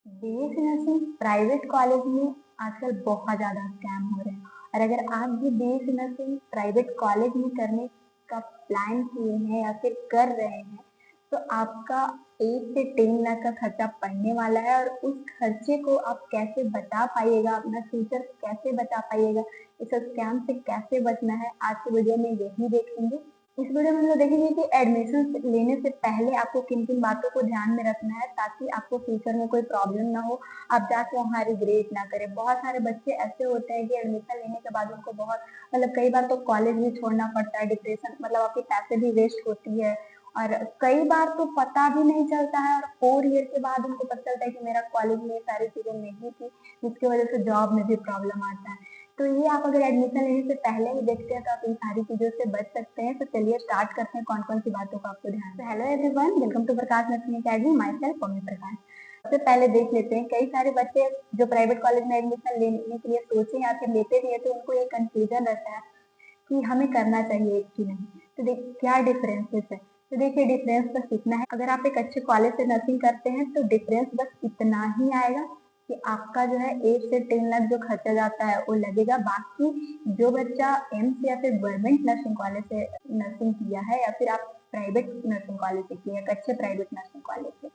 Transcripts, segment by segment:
BSc nursing private college में आजकल बहुत ज़्यादा स्कैम हो रहे हैं। और अगर आप भी बीएससी नर्सिंग प्राइवेट कॉलेज में करने का प्लान किए हैं या फिर कर रहे हैं, तो आपका 8 से 10 लाख का खर्चा पड़ने वाला है। और उस खर्चे को आप कैसे बचा पाइएगा, अपना फ्यूचर कैसे बचा पाइएगा, इस स्कैम से कैसे बचना है, आज की वीडियो में यही देखेंगे। इस वीडियो में हम लोग देखेंगे कि एडमिशन लेने से पहले आपको किन किन बातों को ध्यान में रखना है ताकि आपको फ्यूचर में कोई प्रॉब्लम ना हो, आप जाके वहाँ रिग्रेट ना करें। बहुत सारे बच्चे ऐसे होते हैं कि एडमिशन लेने के बाद उनको बहुत कई बार तो कॉलेज भी छोड़ना पड़ता है, डिप्रेशन आपके पैसे भी वेस्ट होती है। और कई बार तो पता भी नहीं चलता है और 4 ईयर के बाद उनको पता चलता है कि मेरा कॉलेज में ये सारी चीजें नहीं थी, जिसकी वजह से जॉब में भी प्रॉब्लम आता है। तो ये आप अगर एडमिशन लेने से पहले ही देखते हैं तो आप इन सारी चीज़ों से बच सकते हैं। तो चलिए स्टार्ट करते हैं कौन कौन सी बातों का आपको ध्यान। तो hello everyone, welcome to Prakash nursing academy, myself Pammi Prakash. सबसे पहले देख लेते हैं, कई सारे बच्चे जो प्राइवेट कॉलेज में एडमिशन लेने के लिए सोचे या फिर लेते भी है तो उनको ये कंफ्यूजन रहता है कि हमें करना चाहिए कि नहीं। तो देख क्या डिफरेंसेस है। तो देखिए डिफरेंस बस इतना है, अगर आप एक अच्छे कॉलेज से नर्सिंग करते हैं तो डिफरेंस बस इतना ही आएगा कि आपका जो है 8 से 10 लाख जो खर्चा जाता है वो लगेगा। बाकी जो बच्चा एम्स या फिर गवर्नमेंट नर्सिंग कॉलेज से नर्सिंग किया है या फिर आप प्राइवेट नर्सिंग कॉलेज से किए हैं, अच्छे प्राइवेट नर्सिंग कॉलेज से,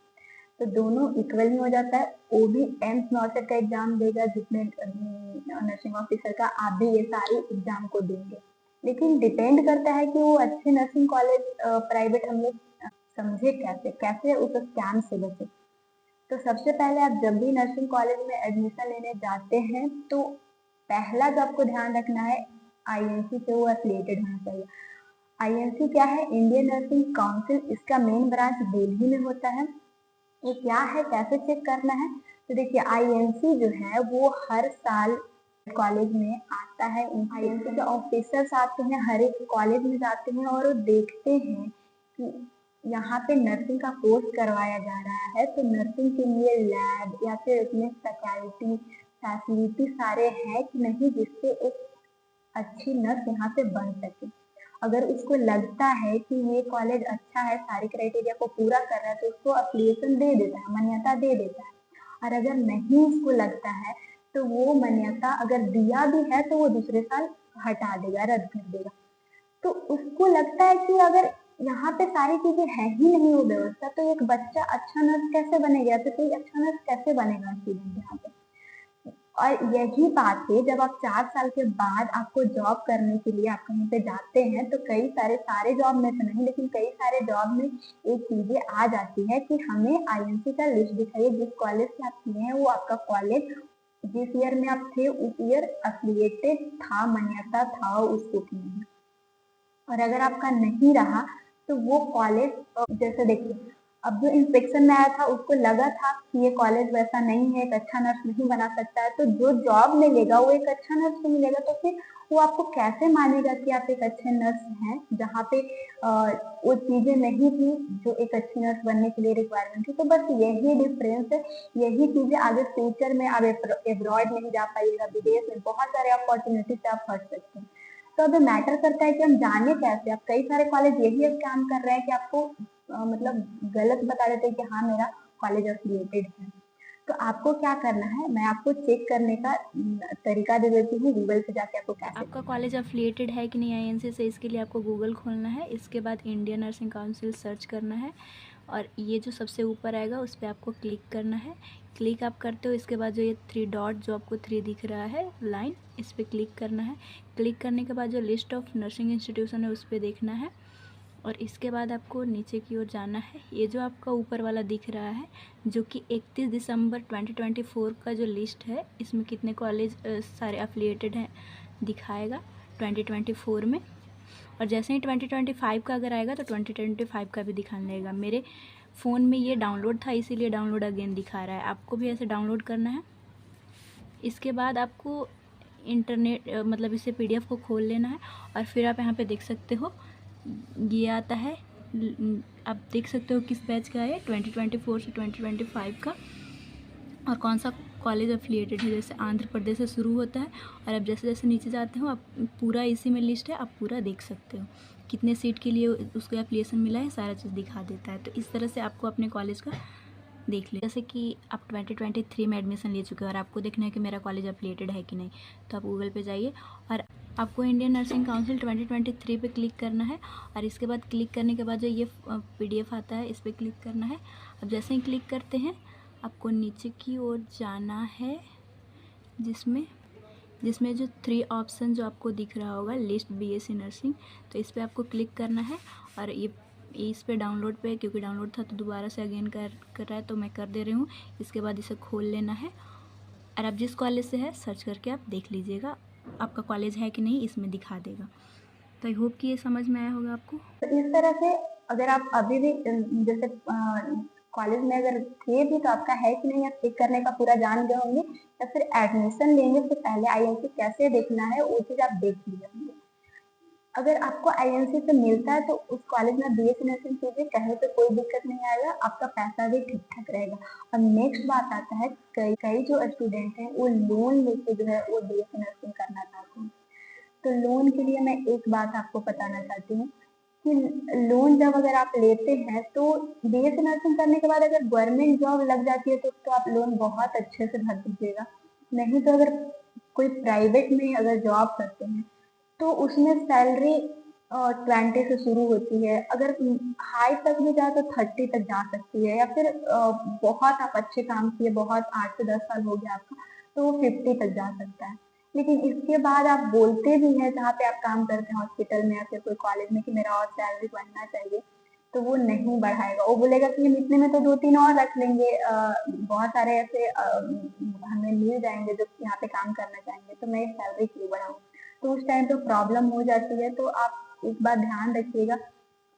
तो दोनों इक्वल ही हो जाता है। वो भी एम्स नॉर्सेट का एग्जाम देगा, जिसमें नर्सिंग ऑफिसर का, आप भी ये सारे एग्जाम को देंगे। लेकिन डिपेंड करता है कि वो अच्छे नर्सिंग कॉलेज प्राइवेट हम लोग समझे कैसे कैसे उस स्कैम से बचे। तो सबसे पहले आप जब भी नर्सिंग कॉलेज में एडमिशन लेने जाते हैं तो पहला जो आपको ध्यान रखना है, आईएनसी से वो एफिलिएटेड होना चाहिए। आईएनसी क्या है? Indian nursing council. इसका मेन ब्रांच दिल्ली में होता है। ये क्या है, कैसे चेक करना है? तो देखिए आईएनसी जो है वो हर साल कॉलेज में आता है। आईएनसी के ऑफिसर्स आते हैं, हर एक कॉलेज में जाते हैं और वो देखते हैं कि यहाँ पे नर्सिंग का कोर्स करवाया जा रहा है तो नर्सिंग के लिए लैब या फिर उसमें फैकल्टी फैसिलिटी सारे हैं कि नहीं, जिससे एक अच्छी नर्स यहाँ पे बन सके। अगर उसको लगता है कि ये कॉलेज अच्छा है, सारे क्राइटेरिया को पूरा कर रहा है, तो उसको एप्लीकेशन दे देता है, मान्यता दे देता है। और अगर नहीं उसको लगता है तो वो मान्यता अगर दिया भी है तो वो दूसरे साल हटा देगा, रद्द कर देगा। तो उसको लगता है कि अगर यहाँ पे सारी चीजें है ही नहीं वो व्यवस्था, तो एक बच्चा अच्छा नर्स कैसे बनेगा, तो कोई अच्छा नर्स कैसे बनेगा स्टूडेंट यहाँ पे। और यही बात है, जब आप 4 साल के बाद आपको जॉब करने के लिए आप कहीं पे जाते हैं तो कई सारे जॉब में तो नहीं, लेकिन कई सारे जॉब में एक चीजें आ जाती है कि हमें आईएनसी का लिस्ट दिखाइए, जिस कॉलेज से आप किए हैं वो आपका कॉलेज जिस ईयर में आप थे उस ईयर एफिलिएटेड था, मान्यता था उसको की नहीं। और अगर आपका नहीं रहा तो वो कॉलेज, जैसे देखिए अब जो इंस्पेक्शन में आया था उसको लगा था कि ये कॉलेज वैसा नहीं है, एक अच्छा नर्स नहीं बना सकता है, तो जो जॉब मिलेगा वो एक अच्छा नर्स को मिलेगा। तो फिर वो आपको कैसे मानेगा कि आप एक अच्छे नर्स हैं, जहाँ पे वो चीजें नहीं थी जो एक अच्छी नर्स बनने के लिए रिक्वायरमेंट थी। तो बस यही डिफरेंस है, यही चीजें आगे फ्यूचर में आप एब्रॉड नहीं जा पाइएगा, विदेश में बहुत सारे अपॉर्चुनिटी से आप फंस सकते हैं। तो अब मैटर करता है कि हम जाने कैसे। अब कई सारे कॉलेज यही अब काम कर रहे हैं कि आपको गलत बता देते हैं कि हाँ मेरा कॉलेज एफिलिएटेड है। तो आपको क्या करना है, मैं आपको चेक करने का तरीका दे देती हूँ, गूगल से जाके आपको कैसे आपका कॉलेज अफिलिएटेड है कि नहीं आईएनसी से, इसके लिए आपको गूगल खोलना है। इसके बाद इंडियन नर्सिंग काउंसिल सर्च करना है और ये जो सबसे ऊपर आएगा उस पर आपको क्लिक करना है। क्लिक आप करते हो, इसके बाद जो ये 3 डॉट जो आपको 3 दिख रहा है लाइन, इस पर क्लिक करना है। क्लिक करने के बाद जो लिस्ट ऑफ नर्सिंग इंस्टीट्यूशन है उस पर देखना है और इसके बाद आपको नीचे की ओर जाना है। ये जो आपका ऊपर वाला दिख रहा है जो कि 31 दिसंबर 2024 का जो लिस्ट है, इसमें कितने कॉलेज सारे अफिलिएटेड हैं दिखाएगा 2024 में। और जैसे ही 2025 का अगर आएगा तो 2025 का भी दिखाने लगेगा। मेरे फ़ोन में ये डाउनलोड था इसीलिए डाउनलोड अगेन दिखा रहा है। आपको भी ऐसे डाउनलोड करना है। इसके बाद आपको इंटरनेट इसे पीडीएफ को खोल लेना है और फिर आप यहाँ पे देख सकते हो ये आता है। आप देख सकते हो किस बैच का है, 2024 से 2025 का, और कौन सा कॉलेज अफिलिएटेड है। जैसे आंध्र प्रदेश से शुरू होता है और आप जैसे जैसे नीचे जाते हो आप पूरा इसी में लिस्ट है, आप पूरा देख सकते हो कितने सीट के लिए उसको एप्लीकेशन मिला है, सारा चीज़ दिखा देता है। तो इस तरह से आपको अपने कॉलेज का देख लें। जैसे कि आप 2023 में एडमिशन ले चुके हैं और आपको देखना है कि मेरा कॉलेज एफिलिएटेड है कि नहीं, तो आप गूगल पे जाइए और आपको इंडियन नर्सिंग काउंसिल 2023 पे क्लिक करना है और इसके बाद क्लिक करने के बाद जो ये PDF आता है इस पर क्लिक करना है। अब जैसे ही क्लिक करते हैं आपको नीचे की ओर जाना है, जिसमें जो 3 ऑप्शन जो आपको दिख रहा होगा लिस्ट BSc नर्सिंग, तो इस पर आपको क्लिक करना है और ये इस पे डाउनलोड पे, क्योंकि डाउनलोड था तो दोबारा से अगेन कर रहा है तो मैं कर दे रही हूँ। इसके बाद इसे खोल लेना है और आप जिस कॉलेज से है सर्च करके आप देख लीजिएगा आपका कॉलेज है कि नहीं, इसमें दिखा देगा। तो आई होप कि ये समझ में आया होगा आपको। तो इस तरह से अगर आप अभी भी जैसे कॉलेज में अगर थे भी तो आपका है कि नहीं आप चेक करने का पूरा जान गए होंगे, या फिर एडमिशन लेंगे तो पहले आईएनसी कैसे देखना है वो चीज आप देख लिए होंगे। अगर आपको आईएनसी से मिलता है तो उस कॉलेज में BSc नर्सिंग कीजिए, कहीं पे कोई दिक्कत नहीं आएगा, आपका पैसा भी ठीक ठाक रहेगा। और नेक्स्ट बात आता है, कई कई जो स्टूडेंट हैं वो लोन लेके जो है वो BSc नर्सिंग करना चाहते हैं। तो लोन के लिए मैं एक बात आपको बताना चाहती हूँ कि लोन जब अगर आप लेते हैं तो BSc नर्सिंग करने के बाद अगर गवर्नमेंट जॉब लग जाती है तो आप लोन बहुत अच्छे से भर दीजिएगा। नहीं तो अगर कोई प्राइवेट में अगर जॉब करते हैं तो उसमें सैलरी 20 से शुरू होती है, अगर हाई तक भी जाए तो 30 तक जा सकती है, या फिर बहुत आप अच्छे काम किए, बहुत 8 से 10 साल हो गया आपका तो वो 50 तक जा सकता है। लेकिन इसके बाद आप बोलते भी हैं जहाँ पे आप काम करते हैं हॉस्पिटल में या फिर कोई कॉलेज में कि मेरा और सैलरी बढ़ना चाहिए, तो वो नहीं बढ़ाएगा। वो बोलेगा कि हम इतने में तो 2-3 और रख लेंगे, बहुत सारे ऐसे हमें मिल जाएंगे जो यहाँ पे काम करना चाहेंगे, तो मैं सैलरी क्यों बढ़ाऊँ। तो उस टाइम पे प्रॉब्लम हो जाती है। तो आप एक बात ध्यान रखिएगा,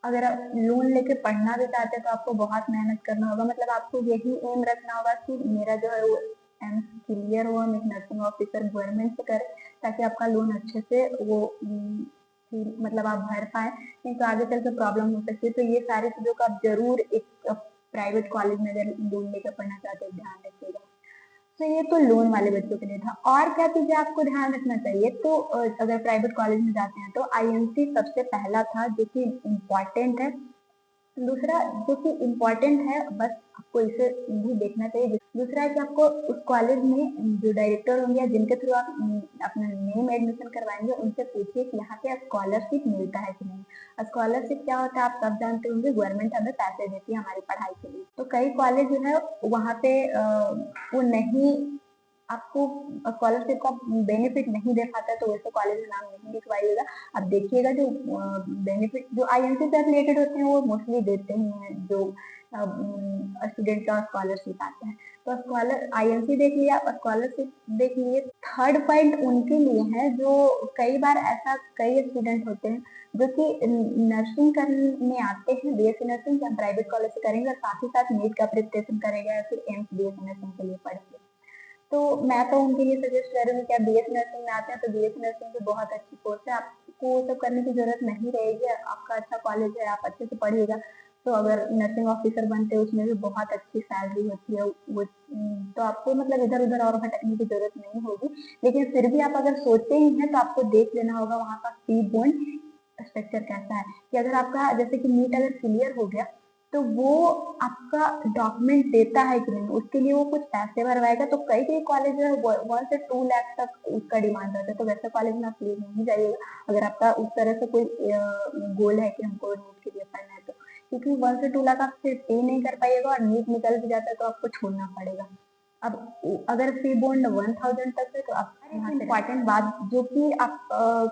अगर आप लोन लेके पढ़ना भी चाहते हैं तो आपको बहुत मेहनत करना होगा। मतलब आपको यही एम रखना होगा कि मेरा जो है वो एम क्लियर हो, हम एक नर्सिंग ऑफिसर गवर्नमेंट से करें ताकि आपका लोन अच्छे से वो मतलब आप भर पाए, नहीं तो आगे चल के प्रॉब्लम हो सकती है। तो ये सारी चीजों का आप जरूर एक प्राइवेट कॉलेज में अगर लोन लेकर पढ़ना चाहते हैं ध्यान रखिएगा। तो ये तो लोन वाले बच्चों के लिए था। और क्या चीजें आपको ध्यान रखना चाहिए, तो अगर प्राइवेट कॉलेज में जाते हैं तो आईएनसी सबसे पहला था जो कि इम्पोर्टेंट है। दूसरा जो कि इम्पोर्टेंट है, बस आपको इसे भी देखना चाहिए। दूसरा है कि आपको उस कॉलेज में जो डायरेक्टर होंगे या जिनके थ्रू आप अपना नेम एडमिशन करवाएंगे उनसे पूछिए कि यहाँ पे स्कॉलरशिप मिलता है कि नहीं। स्कॉलरशिप क्या होता है आप सब जानते होंगे, गवर्नमेंट हमें पैसे देती है हमारी पढ़ाई के लिए। तो कई कॉलेज जो है वहाँ पे वो नहीं आपको स्कॉलरशिप का बेनिफिट नहीं दे पाता है, तो वैसे कॉलेज में नाम नहीं लिखवाइएगा। आप देखिएगा जो बेनिफिट जो आईएनसी से रिलेटेड होते हैं वो मोस्टली देते ही हैं जो स्टूडेंट का स्कॉलरशिप आता है। तो स्कॉलर आईएनसी देख लिया और स्कॉलरशिप देख लिए। थर्ड पॉइंट उनके लिए है जो कई बार ऐसा कई स्टूडेंट होते हैं जो कि नर्सिंग करने आते हैं, BSc नर्सिंग या प्राइवेट कॉलेज से करेंगे और साथ ही साथ नीट का प्रिपरेशन करेगा या फिर एम्स BSc नर्सिंग के लिए पढ़ेंगे। तो मैं तो उनके लिए सजेस्ट करूंगी कि आप BSc नर्सिंग में आते हैं तो BSc नर्सिंग भी बहुत अच्छी कोर्स है, आपको वो सब करने की जरूरत नहीं रहेगी। आपका अच्छा कॉलेज है, आप अच्छे से पढ़िएगा। तो अगर नर्सिंग ऑफिसर बनते हैं उसमें भी बहुत अच्छी सैलरी होती है वो, तो आपको मतलब इधर उधर और भटकने की जरूरत नहीं होगी। लेकिन फिर भी आप अगर सोचते ही हैं तो आपको देख लेना होगा वहाँ का फी बॉन्ड स्ट्रक्चर कैसा है, कि अगर आपका जैसे कि नीट अगर क्लियर हो गया तो वो आपका डॉक्यूमेंट देता है कि नहीं, उसके लिए वो कुछ पैसे भरवाएगा। तो कई कई कॉलेज है 1 से 2 लाख तक उसका डिमांड रहता है, तो वैसे कॉलेज में आप प्लीज नहीं जाइएगा अगर आपका उस तरह से कोई गोल है कि हमको नीट के लिए पढ़ना है तो, क्योंकि 1 से 2 लाख आप फिर पे नहीं कर पाइएगा और नीट निकल भी जाता है तो आपको छोड़ना पड़ेगा। अब अगर फी बॉन्ड 1000 तक है तो आप इम्पॉर्टेंट बात जो कि आप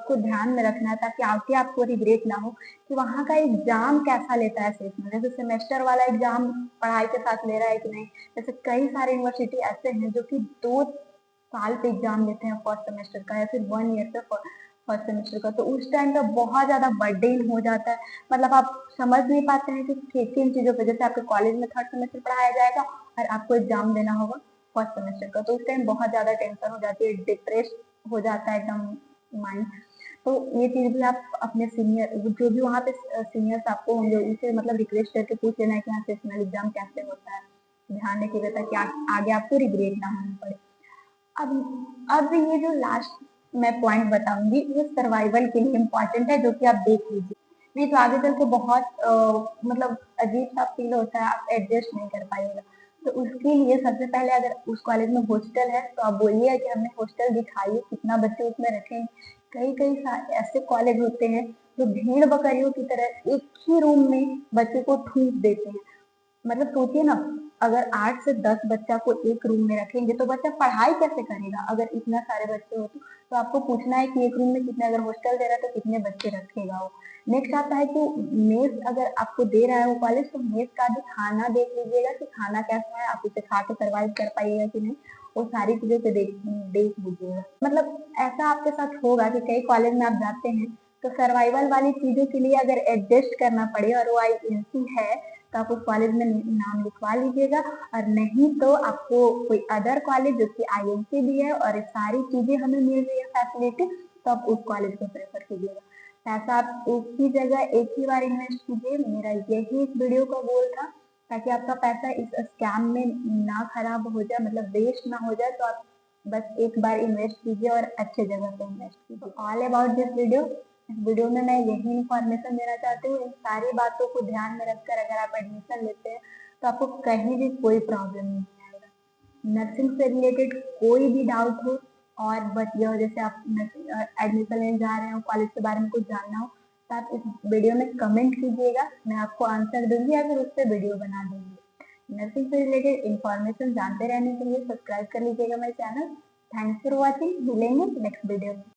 को ध्यान में रखना है ताकि आगे आपको रिग्रेट ना हो, कि वहाँ का एग्जाम कैसा लेता है सेशनल, जैसे सेमेस्टर वाला एग्जाम पढ़ाई के साथ ले रहा है कि नहीं। जैसे कई सारे यूनिवर्सिटी ऐसे हैं जो कि 2 साल पे एग्जाम लेते हैं फर्स्ट सेमेस्टर का या फिर 1 ईयर पे फर्स्ट सेमेस्टर का, तो उस टाइम पे बहुत ज्यादा बर्डन हो जाता है। मतलब आप समझ नहीं पाते हैं कि किन चीजों पे, जैसे आपके कॉलेज में थर्ड सेमेस्टर पढ़ाया जाएगा और आपको एग्जाम देना होगा फर्स्ट सेमेस्टर का, तो उस टाइम बहुत ज्यादा टेंशन हो जाती है, डिप्रेस हो जाता है एकदम माइंड। तो ये चीज भी आप अपने सीनियर जो भी वहाँ पे सीनियर्स आपको होंगे उनसे मतलब रिक्वेस्ट करके पूछ लेना है कि हाँ सेशनल एग्जाम कैसे होता है, ध्यान रखिएगा ताकि आगे आपको रिग्रेट ना होना पड़े। अब ये जो लास्ट मैं पॉइंट बताऊंगी ये सर्वाइवल के लिए इम्पोर्टेंट है, जो कि आप देख लीजिए, नहीं तो आगे चल के बहुत मतलब अजीब सा फील होता है, आप एडजस्ट नहीं कर पाइएगा। तो उसके लिए सबसे पहले अगर उस कॉलेज में हॉस्टल है तो आप बोलिए कि हमें हॉस्टल दिखाइए, कितना बच्चे उसमें रखें। कई कई ऐसे कॉलेज होते हैं जो भेड़ बकरियों की तरह एक ही रूम में बच्चे को ठूस देते हैं। मतलब सोचिए ना, अगर 8 से 10 बच्चा को एक रूम में रखेंगे तो बच्चा पढ़ाई कैसे करेगा? अगर इतना सारे बच्चे हो तो आपको पूछना है कि एक रूम में कितने, अगर हॉस्टल दे रहा है तो कितने बच्चे रखेगा वो। नेक्स्ट आता है कि मेस अगर आपको दे रहा है वो कॉलेज, तो मेस का भी खाना देख लीजिएगा कि खाना कैसा है, आप उसे खा के सर्वाइव कर पाइएगा कि नहीं, वो सारी चीजों पे देख देख लीजिएगा। मतलब ऐसा आपके साथ होगा कि कई कॉलेज में आप जाते हैं तो सर्वाइवल वाली चीजों के लिए अगर एडजस्ट करना पड़े और वो आईएनसी है तो आप उस कॉलेज में नाम लिखवा लीजिएगा, और नहीं तो आपको कोई अदर कॉलेज जो कि आईएनसी भी है और सारी चीजें हमें मिल रही है फैसिलिटी, तो आप उस कॉलेज को प्रेफर कीजिएगा। पैसा आप एक ही जगह एक ही बार इन्वेस्ट कीजिए, मेरा यही इस वीडियो का गोल था, ताकि आपका पैसा इस स्कैम में ना खराब हो जाए, मतलब वेस्ट ना हो जाए। तो आप बस एक बार इन्वेस्ट कीजिए और अच्छे जगह पे इन्वेस्ट कीजिए। ऑल अबाउट दिस वीडियो, इस वीडियो में मैं यही इन्फॉर्मेशन देना चाहती हूँ। इन सारी बातों को ध्यान में रखकर अगर आप एडमिशन लेते हैं तो आपको कहीं भी कोई प्रॉब्लम नहीं आएगा। नर्सिंग से रिलेटेड कोई भी डाउट हो और बच गया हो, जैसे आप एडमिशन लेने जा रहे हो, कॉलेज के बारे में कुछ जानना हो, तो आप इस वीडियो में कमेंट कीजिएगा, मैं आपको आंसर दूंगी या फिर उस पर वीडियो बना दूंगी। नर्सिंग से रिलेटेड इंफॉर्मेशन जानते रहने के लिए सब्सक्राइब कर लीजिएगा मेरे चैनल। थैंक्स फॉर वॉचिंग, मिलेंगे नेक्स्ट वीडियो में।